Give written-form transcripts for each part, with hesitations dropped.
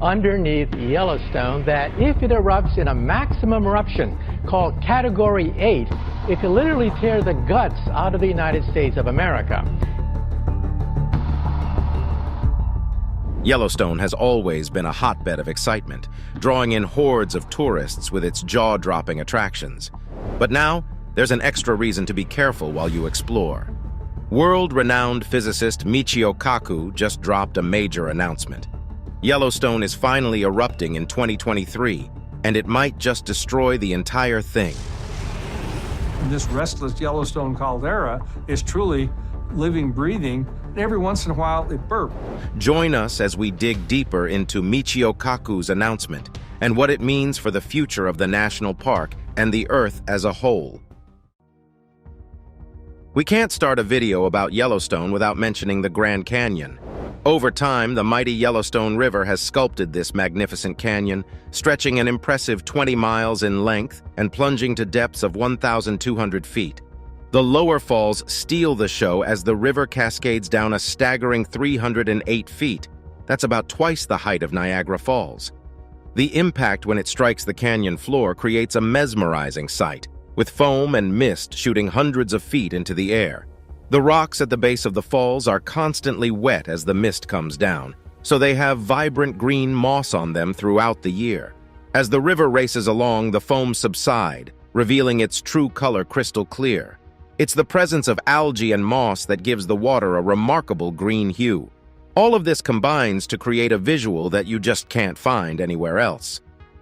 underneath Yellowstone that if it erupts in a maximum eruption called Category 8, it could literally tear the guts out of the United States of America. Yellowstone has always been a hotbed of excitement, drawing in hordes of tourists with its jaw-dropping attractions. But now, there's an extra reason to be careful while you explore. World-renowned physicist Michio Kaku just dropped a major announcement. Yellowstone is finally erupting in 2023, and it might just destroy the entire thing. This restless Yellowstone caldera is truly living, breathing, and every once in a while it burps. Join us as we dig deeper into Michio Kaku's announcement and what it means for the future of the national park and the Earth as a whole. We can't start a video about Yellowstone without mentioning the Grand Canyon. Over time, the mighty Yellowstone River has sculpted this magnificent canyon, stretching an impressive 20 miles in length and plunging to depths of 1,200 feet. The lower falls steal the show as the river cascades down a staggering 308 feet. That's about twice the height of Niagara Falls. The impact when it strikes the canyon floor creates a mesmerizing sight, with foam and mist shooting hundreds of feet into the air. The rocks at the base of the falls are constantly wet as the mist comes down, so they have vibrant green moss on them throughout the year. As the river races along, the foam subsides, revealing its true color crystal clear. It's the presence of algae and moss that gives the water a remarkable green hue. All of this combines to create a visual that you just can't find anywhere else.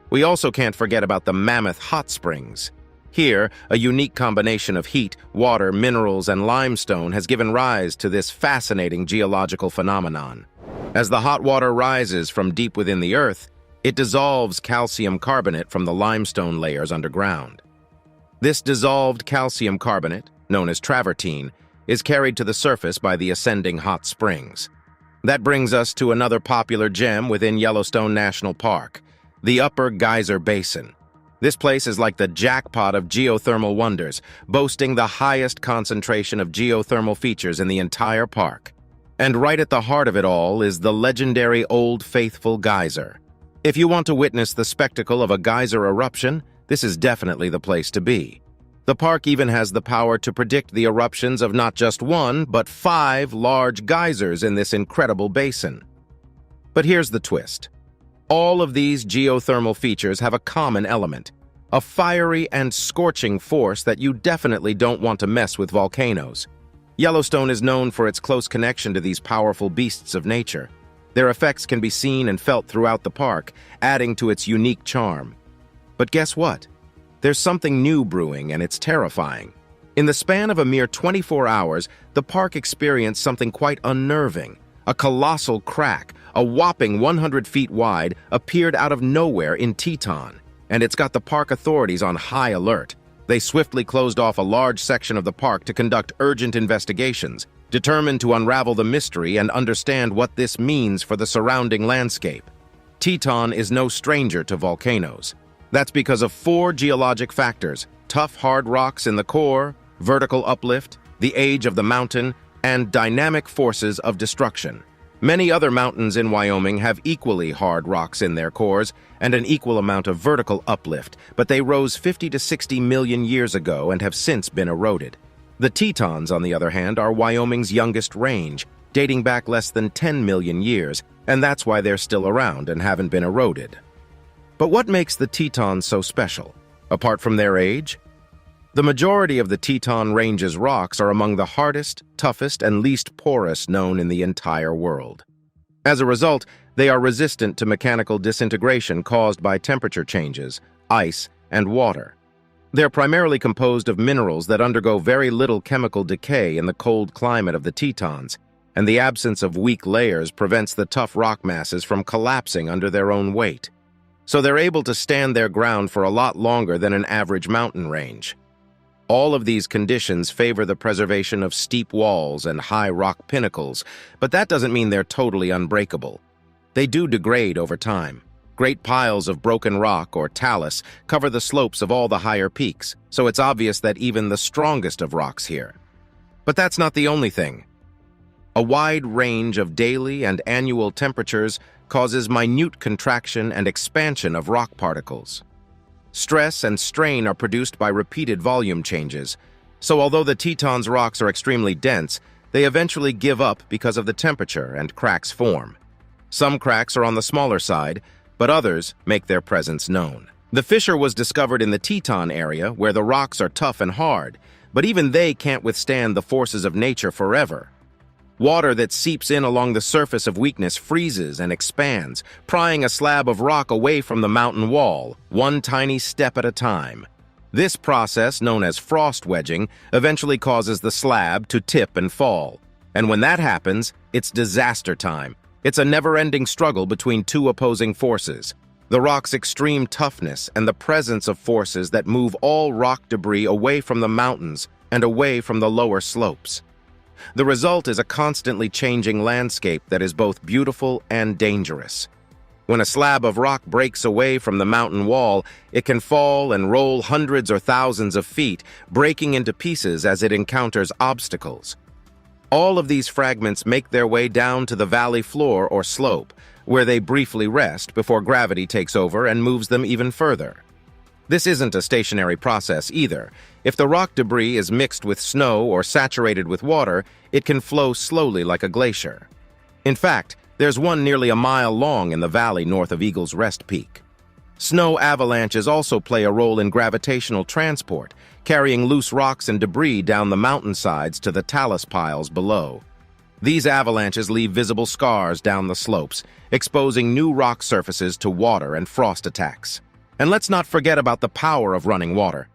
We also can't forget about the Mammoth Hot Springs. Here, a unique combination of heat, water, minerals, and limestone has given rise to this fascinating geological phenomenon. As the hot water rises from deep within the earth, it dissolves calcium carbonate from the limestone layers underground. This dissolved calcium carbonate, known as travertine, is carried to the surface by the ascending hot springs. That brings us to another popular gem within Yellowstone National Park, the Upper Geyser Basin. This place is like the jackpot of geothermal wonders, boasting the highest concentration of geothermal features in the entire park. And right at the heart of it all is the legendary Old Faithful Geyser. If you want to witness the spectacle of a geyser eruption, this is definitely the place to be. The park even has the power to predict the eruptions of not just one, but 5 large geysers in this incredible basin. But here's the twist. All of these geothermal features have a common element, a fiery and scorching force that you definitely don't want to mess with volcanoes. Yellowstone is known for its close connection to these powerful beasts of nature. Their effects can be seen and felt throughout the park, adding to its unique charm. But guess what? There's something new brewing, and it's terrifying. In the span of a mere 24 hours, the park experienced something quite unnerving. A colossal crack, a whopping 100 feet wide, appeared out of nowhere in Teton, and it's got the park authorities on high alert. They swiftly closed off a large section of the park to conduct urgent investigations, determined to unravel the mystery and understand what this means for the surrounding landscape. Teton is no stranger to volcanoes. That's because of 4 geologic factors: tough, hard rocks in the core, vertical uplift, the age of the mountain, and dynamic forces of destruction. Many other mountains in Wyoming have equally hard rocks in their cores and an equal amount of vertical uplift, but they rose 50 to 60 million years ago and have since been eroded. The Tetons, on the other hand, are Wyoming's youngest range, dating back less than 10 million years, and that's why they're still around and haven't been eroded. But what makes the Tetons so special, apart from their age? The majority of the Teton Range's rocks are among the hardest, toughest, and least porous known in the entire world. As a result, they are resistant to mechanical disintegration caused by temperature changes, ice, and water. They're primarily composed of minerals that undergo very little chemical decay in the cold climate of the Tetons, and the absence of weak layers prevents the tough rock masses from collapsing under their own weight. So they're able to stand their ground for a lot longer than an average mountain range. All of these conditions favor the preservation of steep walls and high rock pinnacles, but that doesn't mean they're totally unbreakable. They do degrade over time. Great piles of broken rock or talus cover the slopes of all the higher peaks, so it's obvious that even the strongest of rocks here. But that's not the only thing. A wide range of daily and annual temperatures causes minute contraction and expansion of rock particles. Stress and strain are produced by repeated volume changes, so although the Teton's rocks are extremely dense, they eventually give up because of the temperature and cracks form. Some cracks are on the smaller side, but others make their presence known. The fissure was discovered in the Teton area, where the rocks are tough and hard, but even they can't withstand the forces of nature forever. Water that seeps in along the surface of weakness freezes and expands, prying a slab of rock away from the mountain wall, one tiny step at a time. This process, known as frost wedging, eventually causes the slab to tip and fall. And when that happens, it's disaster time. It's a never-ending struggle between two opposing forces: the rock's extreme toughness and the presence of forces that move all rock debris away from the mountains and away from the lower slopes. The result is a constantly changing landscape that is both beautiful and dangerous. When a slab of rock breaks away from the mountain wall, it can fall and roll hundreds or thousands of feet, breaking into pieces as it encounters obstacles. All of these fragments make their way down to the valley floor or slope, where they briefly rest before gravity takes over and moves them even further. This isn't a stationary process either. If the rock debris is mixed with snow or saturated with water, it can flow slowly like a glacier. In fact, there's one nearly a mile long in the valley north of Eagle's Rest Peak. Snow avalanches also play a role in gravitational transport, carrying loose rocks and debris down the mountainsides to the talus piles below. These avalanches leave visible scars down the slopes, exposing new rock surfaces to water and frost attacks. And let's not forget about the power of running water.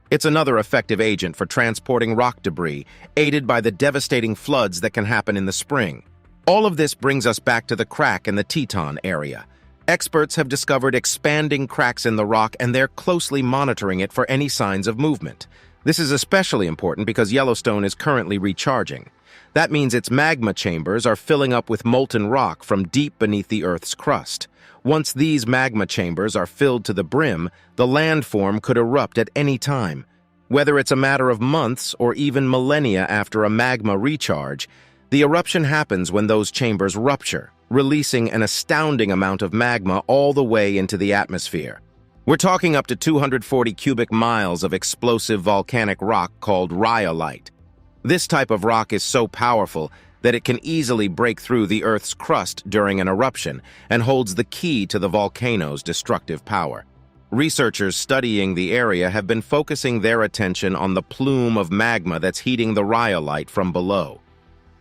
It's another effective agent for transporting rock debris, aided by the devastating floods that can happen in the spring. All of this brings us back to the crack in the Teton area. Experts have discovered expanding cracks in the rock, and they're closely monitoring it for any signs of movement. This is especially important because Yellowstone is currently recharging. That means its magma chambers are filling up with molten rock from deep beneath the Earth's crust. Once these magma chambers are filled to the brim, the landform could erupt at any time. Whether it's a matter of months or even millennia after a magma recharge, the eruption happens when those chambers rupture, releasing an astounding amount of magma all the way into the atmosphere. We're talking up to 240 cubic miles of explosive volcanic rock called rhyolite. This type of rock is so powerful that it can easily break through the Earth's crust during an eruption and holds the key to the volcano's destructive power. Researchers studying the area have been focusing their attention on the plume of magma that's heating the rhyolite from below.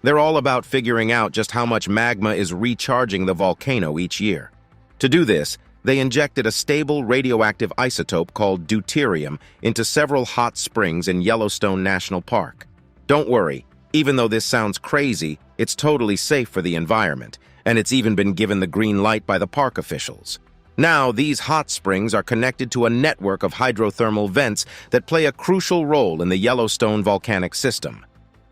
They're all about figuring out just how much magma is recharging the volcano each year. To do this, they injected a stable radioactive isotope called deuterium into several hot springs in Yellowstone National Park. Don't worry, even though this sounds crazy, it's totally safe for the environment, and it's even been given the green light by the park officials. Now, these hot springs are connected to a network of hydrothermal vents that play a crucial role in the Yellowstone volcanic system.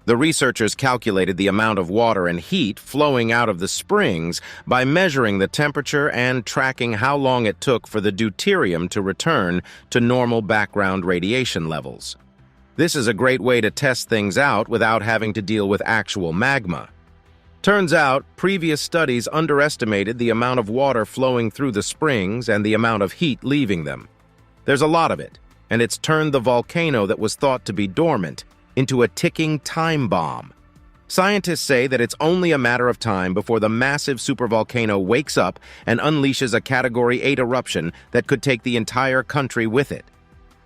The researchers calculated the amount of water and heat flowing out of the springs by measuring the temperature and tracking how long it took for the deuterium to return to normal background radiation levels. This is a great way to test things out without having to deal with actual magma. Turns out, previous studies underestimated the amount of water flowing through the springs and the amount of heat leaving them. There's a lot of it, and it's turned the volcano that was thought to be dormant into a ticking time bomb. Scientists say that it's only a matter of time before the massive supervolcano wakes up and unleashes a Category 8 eruption that could take the entire country with it.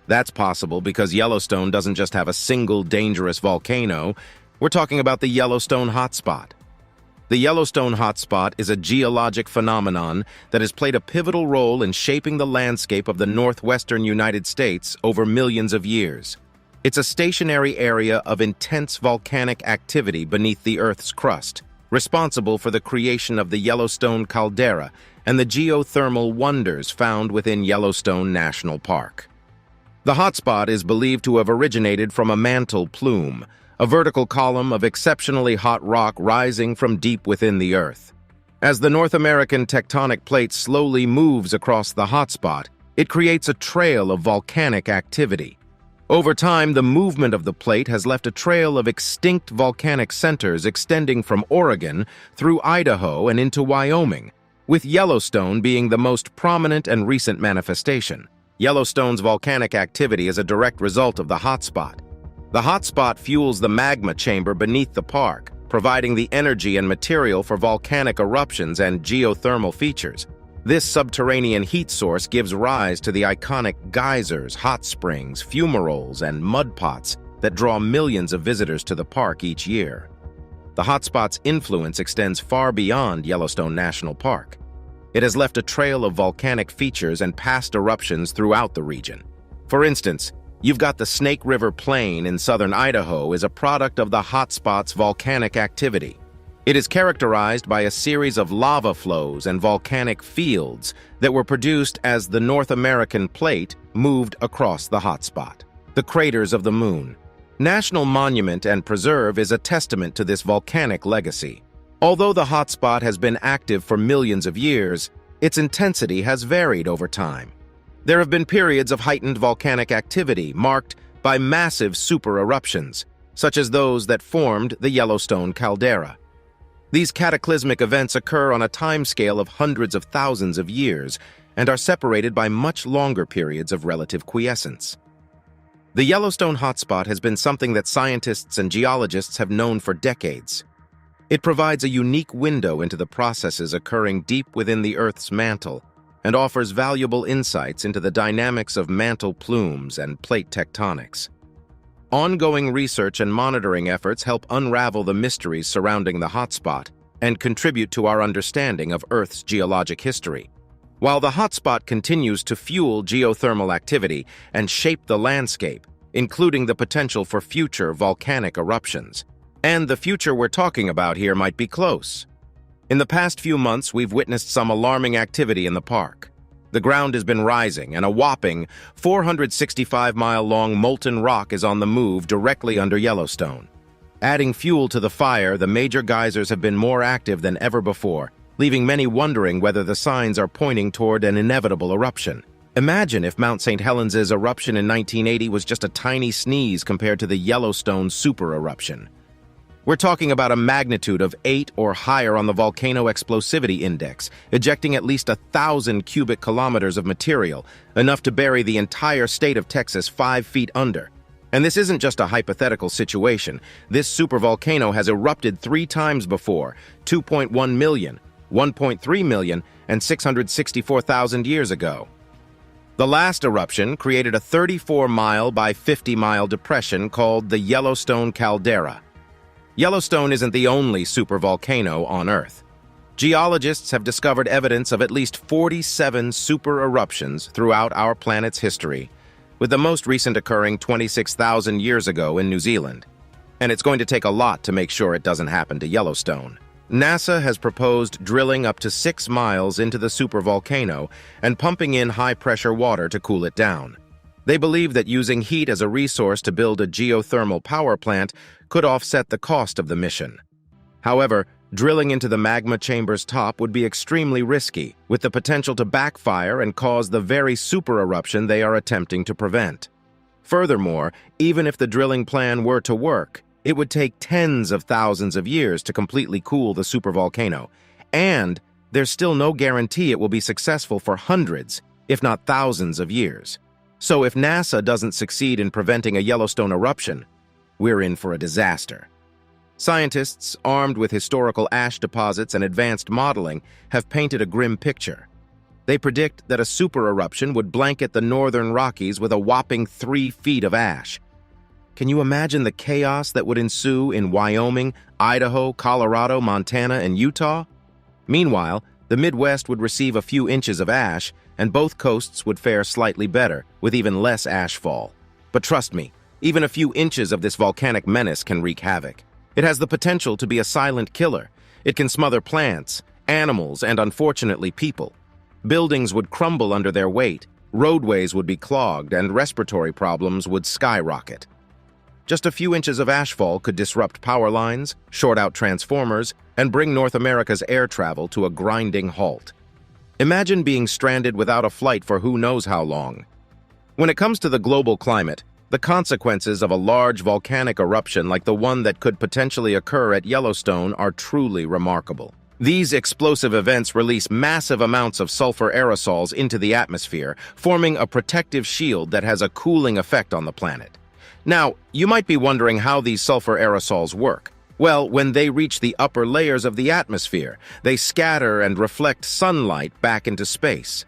That's possible because Yellowstone doesn't just have a single dangerous volcano. We're talking about the Yellowstone hotspot. The Yellowstone hotspot is a geologic phenomenon that has played a pivotal role in shaping the landscape of the northwestern United States over millions of years. It's a stationary area of intense volcanic activity beneath the Earth's crust, responsible for the creation of the Yellowstone caldera and the geothermal wonders found within Yellowstone National Park. The hotspot is believed to have originated from a mantle plume, a vertical column of exceptionally hot rock rising from deep within the Earth. As the North American tectonic plate slowly moves across the hotspot, it creates a trail of volcanic activity. Over time, the movement of the plate has left a trail of extinct volcanic centers extending from Oregon through Idaho and into Wyoming, with Yellowstone being the most prominent and recent manifestation. Yellowstone's volcanic activity is a direct result of the hotspot. The hotspot fuels the magma chamber beneath the park, providing the energy and material for volcanic eruptions and geothermal features. This subterranean heat source gives rise to the iconic geysers, hot springs, fumaroles, and mud pots that draw millions of visitors to the park each year. The hotspot's influence extends far beyond Yellowstone National Park. It has left a trail of volcanic features and past eruptions throughout the region. For instance, you've got the Snake River Plain in southern Idaho is a product of the hotspot's volcanic activity. It is characterized by a series of lava flows and volcanic fields that were produced as the North American plate moved across the hotspot. The craters of the moon. National Monument and Preserve is a testament to this volcanic legacy. Although the hotspot has been active for millions of years, its intensity has varied over time. There have been periods of heightened volcanic activity marked by massive super-eruptions, such as those that formed the Yellowstone caldera. These cataclysmic events occur on a timescale of hundreds of thousands of years and are separated by much longer periods of relative quiescence. The Yellowstone hotspot has been something that scientists and geologists have known for decades. It provides a unique window into the processes occurring deep within the Earth's mantle and offers valuable insights into the dynamics of mantle plumes and plate tectonics. Ongoing research and monitoring efforts help unravel the mysteries surrounding the hotspot and contribute to our understanding of Earth's geologic history. While the hotspot continues to fuel geothermal activity and shape the landscape, including the potential for future volcanic eruptions. And the future we're talking about here might be close. In the past few months, we've witnessed some alarming activity in the park. The ground has been rising, and a whopping 465-mile-long molten rock is on the move directly under Yellowstone. Adding fuel to the fire, the major geysers have been more active than ever before, leaving many wondering whether the signs are pointing toward an inevitable eruption. Imagine if Mount St. Helens's eruption in 1980 was just a tiny sneeze compared to the Yellowstone super-eruption. We're talking about a magnitude of 8 or higher on the volcano explosivity index, ejecting at least 1,000 cubic kilometers of material, enough to bury the entire state of Texas 5 feet under. And this isn't just a hypothetical situation. This supervolcano has erupted 3 times before, 2.1 million, 1.3 million, and 664,000 years ago. The last eruption created a 34-mile by 50-mile depression called the Yellowstone caldera. Yellowstone isn't the only supervolcano on Earth. Geologists have discovered evidence of at least 47 super-eruptions throughout our planet's history, with the most recent occurring 26,000 years ago in New Zealand. And it's going to take a lot to make sure it doesn't happen to Yellowstone. NASA has proposed drilling up to 6 miles into the supervolcano and pumping in high-pressure water to cool it down. They believe that using heat as a resource to build a geothermal power plant could offset the cost of the mission. However, drilling into the magma chamber's top would be extremely risky, with the potential to backfire and cause the very super-eruption they are attempting to prevent. Furthermore, even if the drilling plan were to work, it would take tens of thousands of years to completely cool the supervolcano, and there's still no guarantee it will be successful for hundreds, if not thousands of years. So if NASA doesn't succeed in preventing a Yellowstone eruption, we're in for a disaster. Scientists, armed with historical ash deposits and advanced modeling, have painted a grim picture. They predict that a super-eruption would blanket the northern Rockies with a whopping 3 feet of ash. Can you imagine the chaos that would ensue in Wyoming, Idaho, Colorado, Montana, and Utah? Meanwhile, the Midwest would receive a few inches of ash, and both coasts would fare slightly better, with even less ashfall. But trust me, even a few inches of this volcanic menace can wreak havoc. It has the potential to be a silent killer. It can smother plants, animals, and unfortunately people. Buildings would crumble under their weight, roadways would be clogged, and respiratory problems would skyrocket. Just a few inches of ashfall could disrupt power lines, short out transformers, and bring North America's air travel to a grinding halt. Imagine being stranded without a flight for who knows how long. When it comes to the global climate, the consequences of a large volcanic eruption like the one that could potentially occur at Yellowstone are truly remarkable. These explosive events release massive amounts of sulfur aerosols into the atmosphere, forming a protective shield that has a cooling effect on the planet. Now, you might be wondering how these sulfur aerosols work. Well, when they reach the upper layers of the atmosphere, they scatter and reflect sunlight back into space.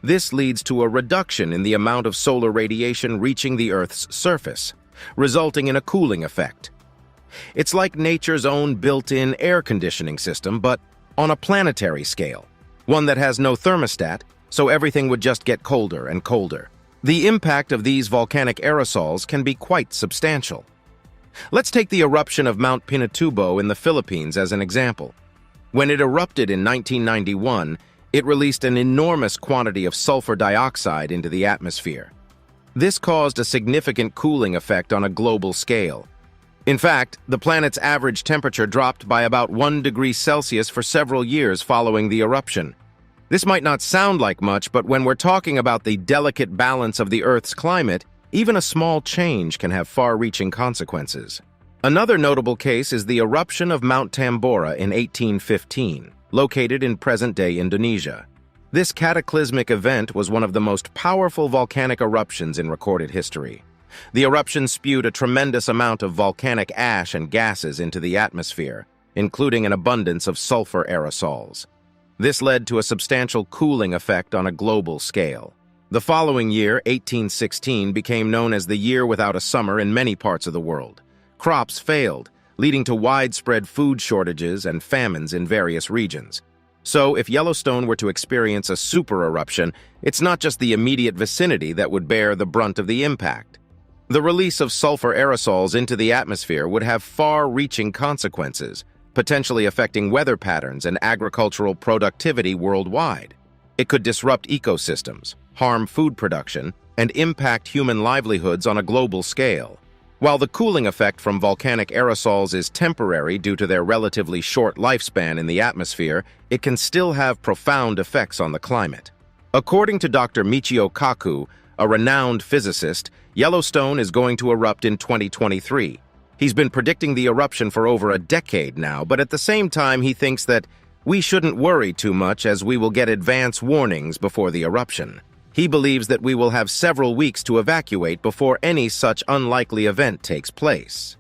This leads to a reduction in the amount of solar radiation reaching the Earth's surface, resulting in a cooling effect. It's like nature's own built-in air conditioning system, but on a planetary scale, one that has no thermostat, so everything would just get colder and colder. The impact of these volcanic aerosols can be quite substantial. Let's take the eruption of Mount Pinatubo in the Philippines as an example. When it erupted in 1991, it released an enormous quantity of sulfur dioxide into the atmosphere. This caused a significant cooling effect on a global scale. In fact, the planet's average temperature dropped by about 1 degree Celsius for several years following the eruption. This might not sound like much, but when we're talking about the delicate balance of the Earth's climate, even a small change can have far-reaching consequences. Another notable case is the eruption of Mount Tambora in 1815, located in present-day Indonesia. This cataclysmic event was one of the most powerful volcanic eruptions in recorded history. The eruption spewed a tremendous amount of volcanic ash and gases into the atmosphere, including an abundance of sulfur aerosols. This led to a substantial cooling effect on a global scale. The following year, 1816, became known as the year without a summer in many parts of the world. Crops failed, leading to widespread food shortages and famines in various regions. So, if Yellowstone were to experience a super eruption, it's not just the immediate vicinity that would bear the brunt of the impact. The release of sulfur aerosols into the atmosphere would have far-reaching consequences, potentially affecting weather patterns and agricultural productivity worldwide. It could disrupt ecosystems, harm food production, and impact human livelihoods on a global scale. While the cooling effect from volcanic aerosols is temporary due to their relatively short lifespan in the atmosphere, it can still have profound effects on the climate. According to Dr. Michio Kaku, a renowned physicist, Yellowstone is going to erupt in 2023. He's been predicting the eruption for over a decade now, but at the same time he thinks that we shouldn't worry too much as we will get advance warnings before the eruption. He believes that we will have several weeks to evacuate before any such unlikely event takes place.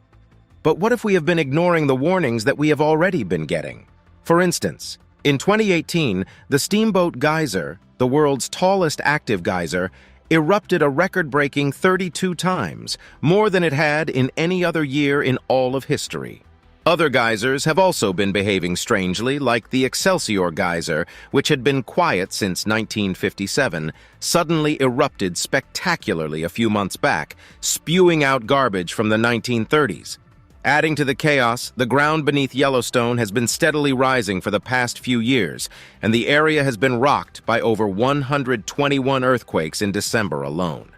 But what if we have been ignoring the warnings that we have already been getting? For instance, in 2018, the Steamboat Geyser, the world's tallest active geyser, erupted a record-breaking 32 times, more than it had in any other year in all of history. Other geysers have also been behaving strangely, like the Excelsior Geyser, which had been quiet since 1957, suddenly erupted spectacularly a few months back, spewing out garbage from the 1930s. Adding to the chaos, the ground beneath Yellowstone has been steadily rising for the past few years, and the area has been rocked by over 121 earthquakes in December alone.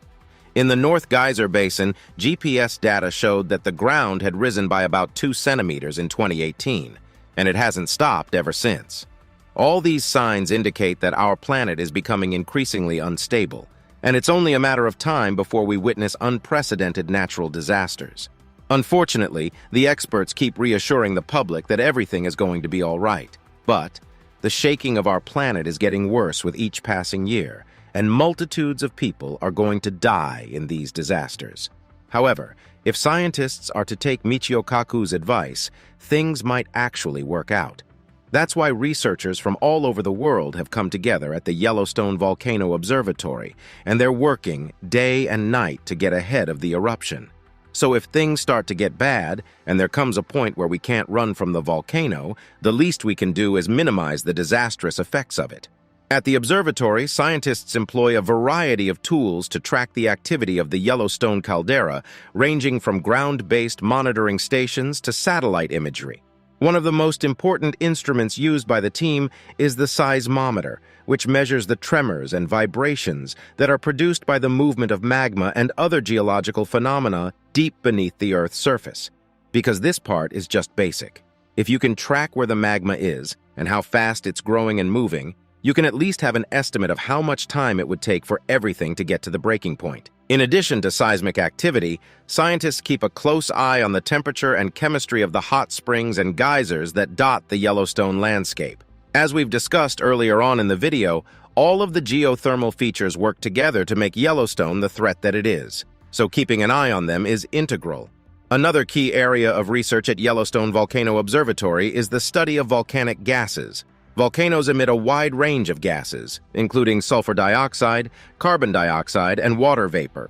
In the North Geyser Basin, GPS data showed that the ground had risen by about 2 centimeters in 2018, and it hasn't stopped ever since. All these signs indicate that our planet is becoming increasingly unstable, and it's only a matter of time before we witness unprecedented natural disasters. Unfortunately, the experts keep reassuring the public that everything is going to be all right. But the shaking of our planet is getting worse with each passing year, and multitudes of people are going to die in these disasters. However, if scientists are to take Michio Kaku's advice, things might actually work out. That's why researchers from all over the world have come together at the Yellowstone Volcano Observatory, and they're working day and night to get ahead of the eruption. So if things start to get bad, and there comes a point where we can't run from the volcano, the least we can do is minimize the disastrous effects of it. At the observatory, scientists employ a variety of tools to track the activity of the Yellowstone caldera, ranging from ground-based monitoring stations to satellite imagery. One of the most important instruments used by the team is the seismometer, which measures the tremors and vibrations that are produced by the movement of magma and other geological phenomena deep beneath the Earth's surface. Because this part is just basic. If you can track where the magma is and how fast it's growing and moving, you can at least have an estimate of how much time it would take for everything to get to the breaking point. In addition to seismic activity, scientists keep a close eye on the temperature and chemistry of the hot springs and geysers that dot the Yellowstone landscape. As we've discussed earlier on in the video, all of the geothermal features work together to make Yellowstone the threat that it is, so keeping an eye on them is integral. Another key area of research at Yellowstone Volcano Observatory is the study of volcanic gases. Volcanoes emit a wide range of gases, including sulfur dioxide, carbon dioxide, and water vapor,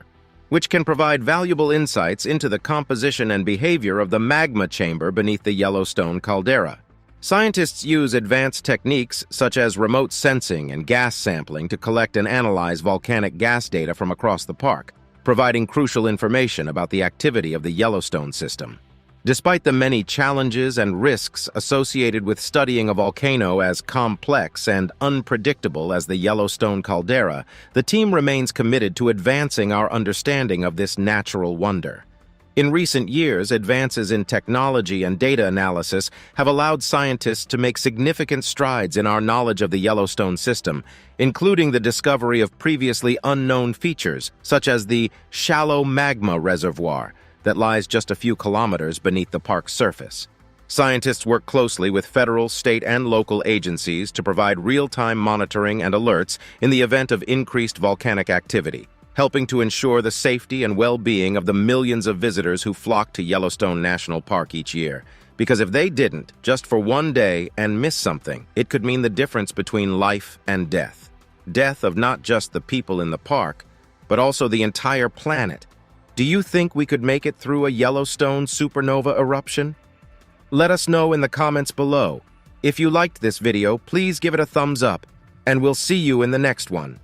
which can provide valuable insights into the composition and behavior of the magma chamber beneath the Yellowstone caldera. Scientists use advanced techniques such as remote sensing and gas sampling to collect and analyze volcanic gas data from across the park, providing crucial information about the activity of the Yellowstone system. Despite the many challenges and risks associated with studying a volcano as complex and unpredictable as the Yellowstone caldera, the team remains committed to advancing our understanding of this natural wonder. In recent years, advances in technology and data analysis have allowed scientists to make significant strides in our knowledge of the Yellowstone system, including the discovery of previously unknown features, such as the shallow magma reservoir that lies just a few kilometers beneath the park's surface. Scientists work closely with federal, state, and local agencies to provide real-time monitoring and alerts in the event of increased volcanic activity, helping to ensure the safety and well-being of the millions of visitors who flock to Yellowstone National Park each year. Because if they didn't, just for one day, and miss something, it could mean the difference between life and death. Death of not just the people in the park, but also the entire planet. Do you think we could make it through a Yellowstone supernova eruption? Let us know in the comments below. If you liked this video, please give it a thumbs up, and we'll see you in the next one.